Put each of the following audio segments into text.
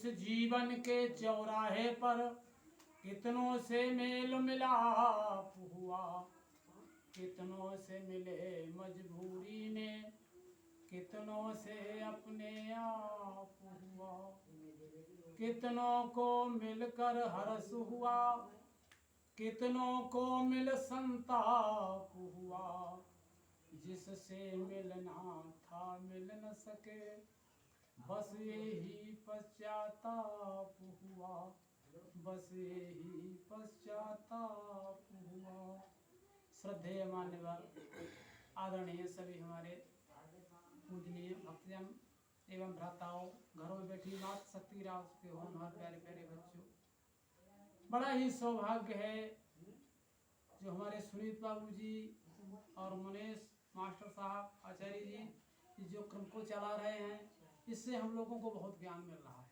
इस जीवन के चौराहे पर कितनों से मेल मिलाप हुआ, कितनों से मिले मजबूरी में, कितनों से अपने आप हुआ, कितनों को मिलकर हर्ष हुआ, कितनों को मिल संताप हुआ, जिससे मिलना था मिल न सके, बस यही पश्चाताप हुआ, बस यही पश्चाताप हुआ। श्रद्धेय मान्यवर आदरणीय सभी हमारे पूजनीय भक्तजन एवं भ्राताओं, घरों में बैठी मात शक्ति राज के हो हमारे प्यारे प्यारे बच्चों, बड़ा ही सौभाग्य है जो हमारे सुनीत बाबू जी और मुनेश मास्टर साहब आचार्य जी जो क्रम को चला रहे हैं, इससे हम लोगों को बहुत ज्ञान मिल रहा है।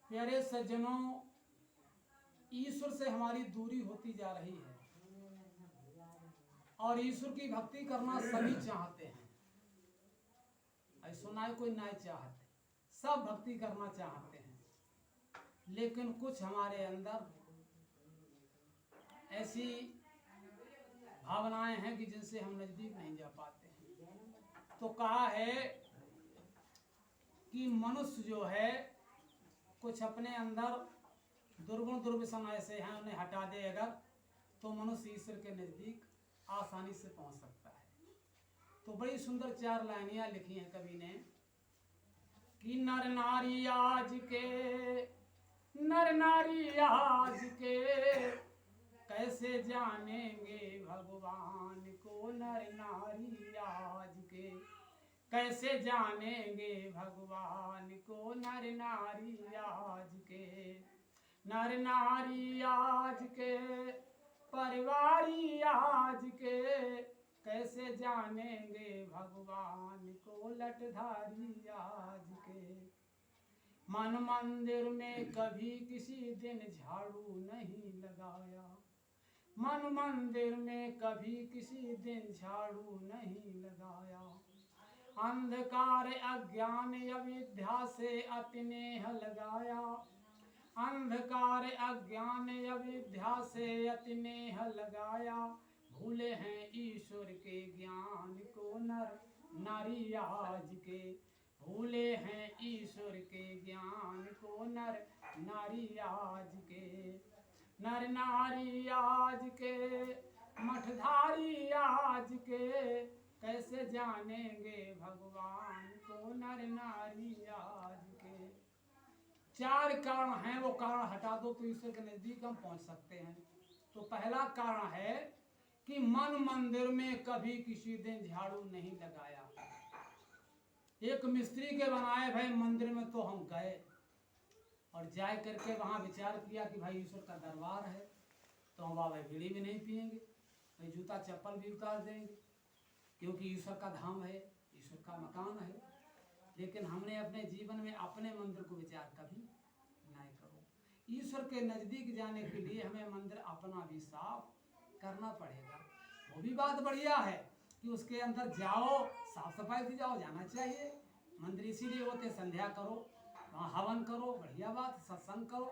प्यारे सज्जनों, ईश्वर से हमारी दूरी होती जा रही है और ईश्वर की भक्ति करना सभी चाहते हैं। ऐसा ना कोई ना चाहते, सब भक्ति करना चाहते हैं, लेकिन कुछ हमारे अंदर ऐसी भावनाएं हैं कि जिनसे हम नजदीक नहीं जा पाते हैं। तो कहा है कि मनुष्य जो है कुछ अपने अंदर दुर्गुण दुर्व्यसन ऐसे हैं, उन्हें हटा दे अगर, तो मनुष्य ईश्वर के नजदीक आसानी से पहुंच सकता है। तो बड़ी सुंदर 4 लाइनियां लिखी हैं कवि ने कि नर नारी आज के कैसे जानेंगे भगवान को, नर नारी आज के कैसे जानेंगे भगवान को, नर नारी आज के, नर नारी आज के, परिवारी आज के कैसे जानेंगे भगवान को, लटधारी आज के। मन मंदिर में कभी किसी दिन झाड़ू नहीं लगाया, मन मंदिर में कभी किसी दिन झाड़ू नहीं लगाया, अंधकार अज्ञान अविद्या से अतिनेह लगाया, अंधकार अज्ञान अविद्या से अतिनेह लगाया, भूले हैं ईश्वर के ज्ञान को नर नारी आज के, भूले हैं ईश्वर के ज्ञान को नर नारी आज के, नर नारी आज के, मठधारी आज के कैसे जानेंगे भगवान को, नर नारी आज के। 4 कारण हैं, वो कारण हटा दो तो ईश्वर के नजदीक हम पहुंच सकते हैं। तो पहला कारण है कि मन मंदिर में कभी किसी दिन झाड़ू नहीं लगाया। एक मिस्त्री के बनाए भाई मंदिर में तो हम गए और जाए करके वहां विचार किया कि भाई ईश्वर का दरबार है, तो हम वहाँ बीड़ी भी नहीं पिएंगे, भाई जूता चप्पल भी उतार देंगे, क्योंकि ईश्वर का धाम है, ईश्वर का मकान है। लेकिन हमने अपने जीवन में अपने मंदिर को विचार कभी नहीं करो। ईश्वर के नजदीक जाने के लिए हमें मंदिर अपना भी साफ करना पड़ेगा। वो भी बात बढ़िया है कि उसके अंदर जाओ, साफ सफाई से जाओ, जाना चाहिए। मंदिर इसीलिए होते, संध्या करो, वहाँ हवन करो, बढ़िया बात, सत्संग करो।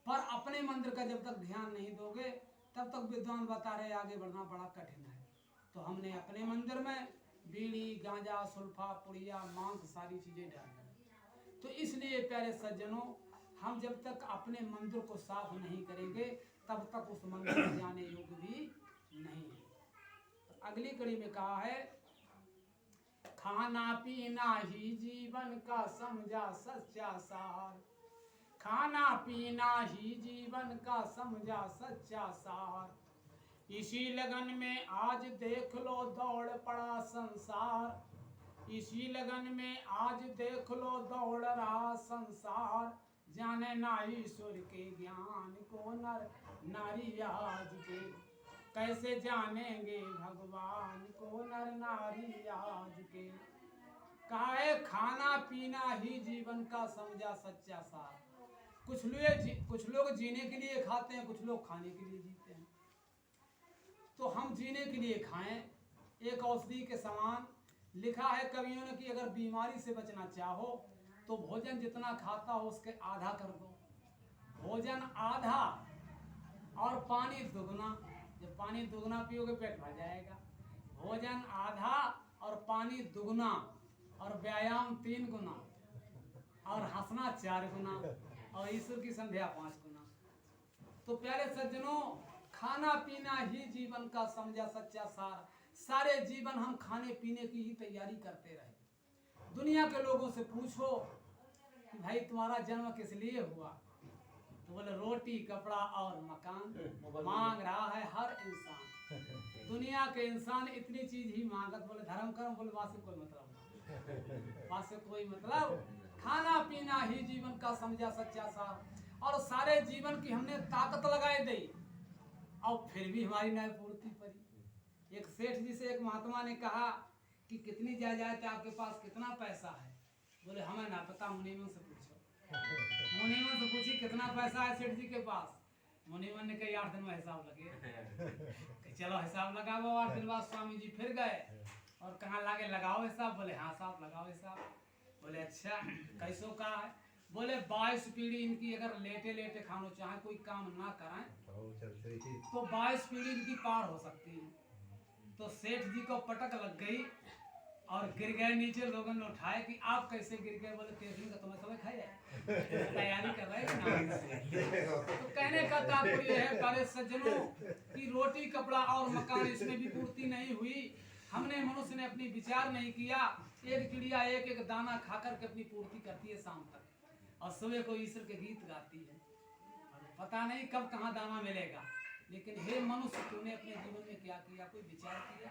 पर अपने मंदिर का जब तक ध्यान नहीं दोगे तब तक विद्वान बता रहे आगे बढ़ना बड़ा कठिन है। तो हमने अपने मंदिर में बीड़ी, गांजा, सुल्फा, पुड़िया, मांस सारी चीजें डाली। तो इसलिए प्यारे सज्जनों, हम जब तक अपने मंदिर को साफ नहीं करेंगे तब तक उस मंदिर में जाने योग्य भी नहीं है। तो अगली कड़ी में कहा है, खाना पीना ही जीवन का समझा सच्चा सार, खाना पीना ही जीवन का समझा सच्चा सार, इसी लगन में आज देख लो दौड़ पड़ा संसार, इसी लगन में आज देख लो दौड़ रहा संसार, जाने ना ईश्वर के ज्ञान को नर नारी आज के, कैसे जानेंगे भगवान को नर नारी आज के। कहा है खाना पीना ही जीवन का समझा सच्चा सार। कुछ लोग जीने के लिए खाते हैं, कुछ लोग खाने के लिए जीते हैं। तो हम जीने के लिए खाएं, एक औषधि के समान। लिखा है कवियों ने कि अगर बीमारी से बचना चाहो तो भोजन जितना खाता हो उसके आधा कर दो। भोजन आधा और पानी दुगना। जब पानी दुगना पियोगे पेट भर जाएगा। भोजन आधा और पानी दुगना और व्यायाम 3 गुना और हंसना 4 गुना और ईश्वर की संध्या 5 गुना। तो प्यारे सज्जनों, खाना पीना ही जीवन का समझा सच्चा सार। सारे जीवन हम खाने पीने की ही तैयारी करते रहे। दुनिया के लोगों से पूछो कि भाई तुम्हारा जन्म किस लिए हुआ, तो बोले रोटी कपड़ा और मकान मांग रहा है हर इंसान। दुनिया के इंसान इतनी चीज ही मांगत। बोले धर्म कर्म, बोले वहां से कोई मतलब नहीं, वहां से कोई मतलब। खाना पीना ही जीवन का समझा सच्चा सार। और सारे जीवन की हमने ताकत लगाई दी और फिर भी हमारी न्याय पूर्ति पड़ी। एक सेठ जी से एक महात्मा ने कहा कि कितनी जायदाद है आपके पास, कितना पैसा है? बोले हमें ना पता, मुनीमन से पूछो। मुनीमन से पूछी कितना पैसा है सेठ जी के पास। मुनीमन ने कहा 8 दिन में हिसाब लगे। चलो हिसाब लगा। वो 8 दिन बाद स्वामी जी फिर गए और कहाँ लागे लगाओ हिसाब। बोले हाँ साहब लगाओ हिसाब। बोले अच्छा कैसो का है? बोले 22 पीढ़ी इनकी अगर लेटे लेटे खानो चाहे कोई काम ना कराएं तो 22 पीढ़ी इनकी पार हो सकती है। तो सेठ जी को पटक लग गई और गिर गए नीचे। लोगों ने उठाए कि आप कैसे गिर गए? बोले केसरी का तुम्हें समय खाया, तैयारी कर रहे हैं। तो कहने का तात्पर्य है प्यारे सज्जनों कि रोटी कपड़ा और मकान इसमें भी पूर्ति नहीं हुई। हमने मनुष्य ने अपनी विचार नहीं किया। एक चिड़िया एक एक दाना खाकर के अपनी पूर्ति करती है शाम तक और सुबह को ईश्वर के गीत गाती है। पता नहीं कब कहाँ दाना मिलेगा। लेकिन हे मनुष्य, तूने अपने जीवन में क्या किया? कोई विचार किया?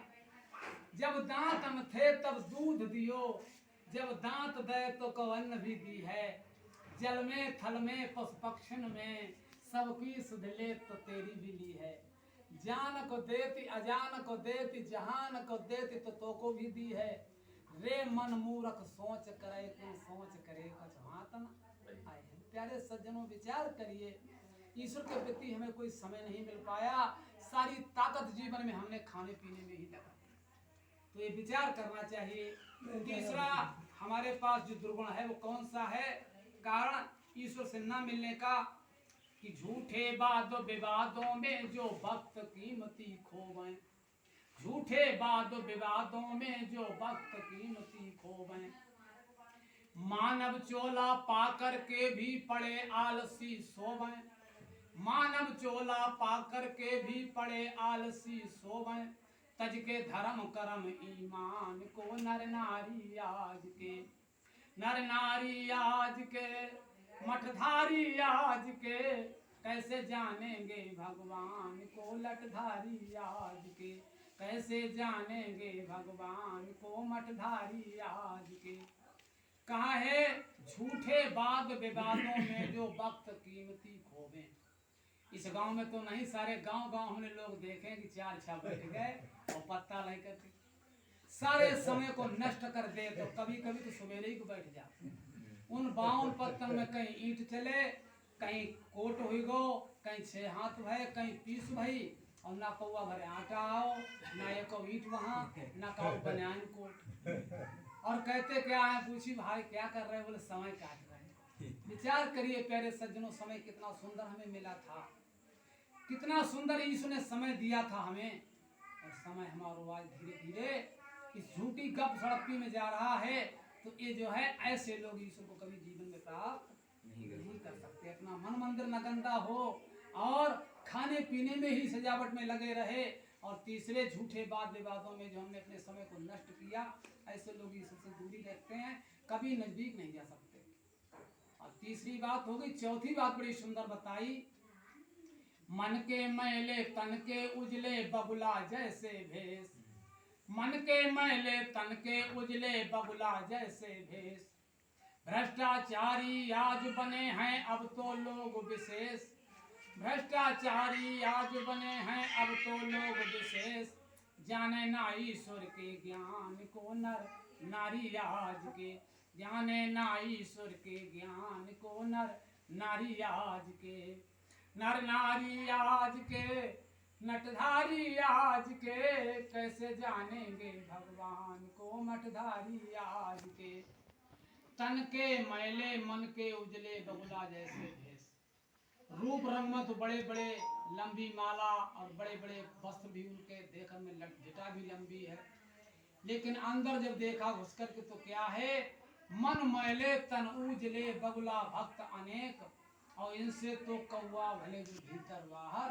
जब दांत न थे तब दूध दियो, जब दांत दे तो कवन भी दी है। जल में थल में पशु पक्षिन में सबकी सुध ले तो तेरी भी ली है। जान को देती अजान को देती जहान को देती तो को भी दी है। रे मन मूर्ख सोच करे तू सोच करे कुछ हाथ न आए। प्यारे सज्जनों, विचार करिए। ईश्वर के प्रति हमें कोई समय नहीं मिल पाया। सारी ताकत जीवन में हमने खाने पीने में ही लगा। तो ये विचार करना चाहिए। तीसरा हमारे पास जो दुर्गुण है वो कौन सा है? कारण ईश्वर से न मिलने का कि झूठे वाद विवादों में जो वक्त कीमती खोवें। झूठे वाद विवादों में जो वक्त कीमती खोवें। मानव चोला पाकर के भी पड़े आलसी सोवें। मानव चोला पाकर के भी पड़े आलसी सोवें। तज के धर्म कर्म ईमान को नर नारी आज के। नर नारी आज के मठधारी आज के। कैसे जानेंगे भगवान को लटधारी आज के। कैसे जानेंगे भगवान को मठधारी आज के। कहा है झूठे वाद विवादों में जो वक्त कीमती खोवे। इस गांव में तो नहीं, सारे गांव हमने लोग देखे कि 4 छह बैठ गए और पत्ता नहीं करते, सारे समय को नष्ट कर दे। तो कभी कभी तो सवेरे ही को बैठ जा। उन 52 पत्तन में कहीं ईंट चले, कहीं कोट हुई गो, कहीं 6 हाथ भय, कहीं 20 भई और ना कौआ भरे आटा आओ, ना एक ईंट वहां, ना कहो बनियान कोट। और कहते क्या है? पूछी भाई क्या कर रहे? बोले समय काट रहे हैं। विचार करिए प्यारे सज्जनों, समय कितना सुंदर हमें मिला था, कितना सुंदर ईश्वर ने समय दिया था हमें। और समय हमारा आज धीरे धीरे इस झूठी गप सड़पी में जा रहा है। तो ये जो है ऐसे लोग ईश्वर को कभी जीवन में प्राप्त नहीं कर सकते। अपना मन मंदिर न गंदा हो और खाने पीने में ही सजावट में लगे रहे। और तीसरे झूठे वाद विवादों में जो हमने अपने समय को नष्ट किया, ऐसे लोग ईश्वर से दूरी रखते हैं, कभी नजदीक नहीं जा सकते। और तीसरी बात हो गई। चौथी बात बड़ी सुंदर बताई। मन के मैले तन के उजले बबुला जैसे भेष। मन के मैले तन के उजले बबुला जैसे भेष। भ्रष्टाचारी आज बने हैं अब तो लोग विशेष। भ्रष्टाचारी आज बने हैं अब तो लोग विशेष। जाने ना ईश्वर के ज्ञान को नर नारी आज के। जाने ना ईश्वर के ज्ञान को नर नारी आज के। नर नारी आज के नटधारी आज के। कैसे जानेंगे भगवान को मठधारी आज के। तन के मैले मन के उजले बगुला जैसे भेष। रूप रंग में तो बड़े बड़े लंबी माला और बड़े बड़े वस्त्र भी उनके देखने में जटा भी लंबी है, लेकिन अंदर जब देखा घुस करके तो क्या है, मन मैले तन उजले बगुला भक्त अनेक, और इनसे तो कौवा भले जो भीतर बाहर।